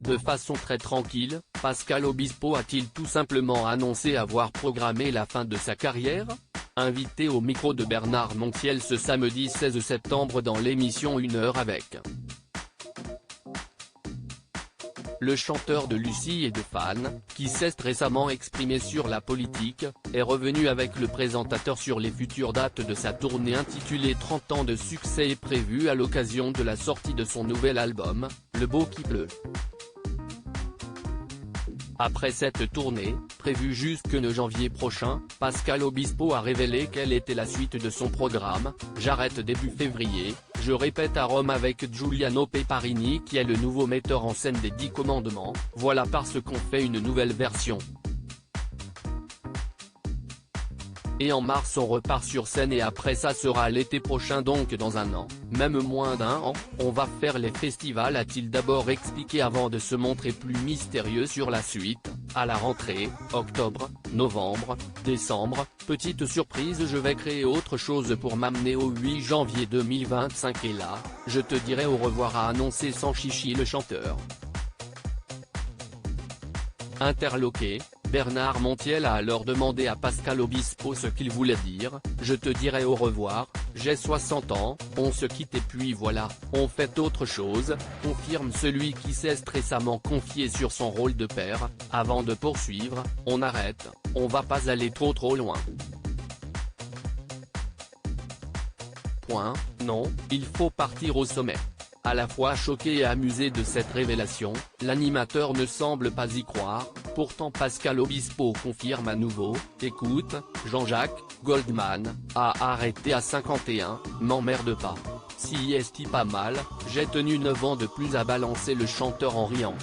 De façon très tranquille, Pascal Obispo a-t-il tout simplement annoncé avoir programmé la fin de sa carrière? Invité au micro de Bernard Montiel ce samedi 16 septembre dans l'émission 1 heure avec. Le chanteur de Lucie et de Fans, qui s'est récemment exprimé sur la politique, est revenu avec le présentateur sur les futures dates de sa tournée intitulée 30 ans de succès et prévue à l'occasion de la sortie de son nouvel album, Le Beau qui pleut. Après cette tournée, prévue jusque janvier prochain, Pascal Obispo a révélé quelle était la suite de son programme. J'arrête début février, je répète à Rome avec Giuliano Peparini qui est le nouveau metteur en scène des 10 commandements, voilà parce qu'on fait une nouvelle version. Et en mars on repart sur scène et après ça sera l'été prochain donc dans un an, même moins d'un an, on va faire les festivals a-t-il d'abord expliqué avant de se montrer plus mystérieux sur la suite. À la rentrée, octobre, novembre, décembre, petite surprise je vais créer autre chose pour m'amener au 8 janvier 2025 et là, je te dirai au revoir a annoncé sans chichi le chanteur. Interloqué, Bernard Montiel a alors demandé à Pascal Obispo ce qu'il voulait dire, je te dirai au revoir, j'ai 60 ans, on se quitte et puis voilà, on fait autre chose, confirme celui qui s'est récemment confié sur son rôle de père, avant de poursuivre, on arrête, on va pas aller trop loin. Non, il faut partir au sommet. À la fois choqué et amusé de cette révélation, l'animateur ne semble pas y croire, pourtant Pascal Obispo confirme à nouveau, écoute, Jean-Jacques Goldman a arrêté à 51, m'emmerde pas. Si est-il pas mal, j'ai tenu 9 ans de plus à balancer le chanteur en riant.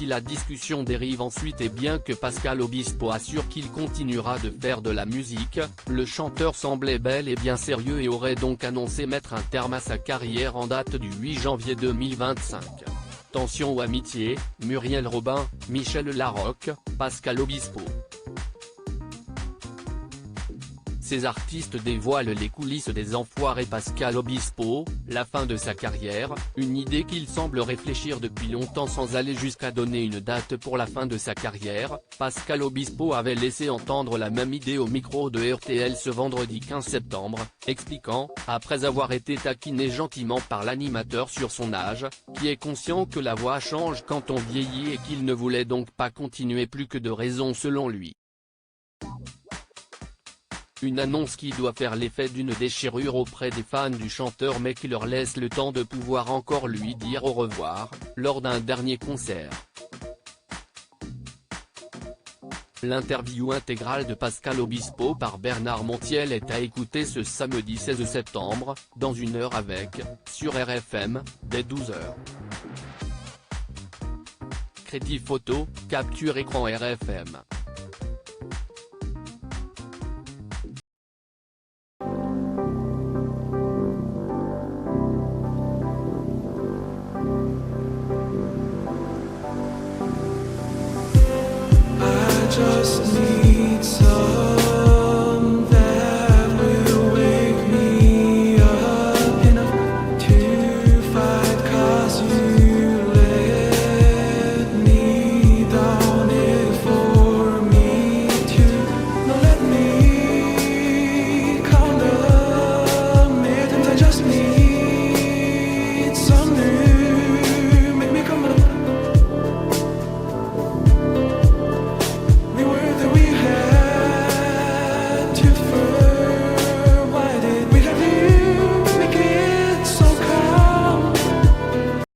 Si la discussion dérive ensuite et bien que Pascal Obispo assure qu'il continuera de faire de la musique, le chanteur semblait bel et bien sérieux et aurait donc annoncé mettre un terme à sa carrière en date du 8 janvier 2025. Tension ou amitié, Muriel Robin, Michel Larocque, Pascal Obispo. Ces artistes dévoilent les coulisses des Enfoirés. Pascal Obispo, la fin de sa carrière, une idée qu'il semble réfléchir depuis longtemps sans aller jusqu'à donner une date pour la fin de sa carrière. Pascal Obispo avait laissé entendre la même idée au micro de RTL ce vendredi 15 septembre, expliquant, après avoir été taquiné gentiment par l'animateur sur son âge, qui est conscient que la voix change quand on vieillit et qu'il ne voulait donc pas continuer plus que de raison selon lui. Une annonce qui doit faire l'effet d'une déchirure auprès des fans du chanteur mais qui leur laisse le temps de pouvoir encore lui dire au revoir, lors d'un dernier concert. L'interview intégrale de Pascal Obispo par Bernard Montiel est à écouter ce samedi 16 septembre, dans 1 heure avec, sur RFM, dès 12h. Crédit photo, capture écran RFM.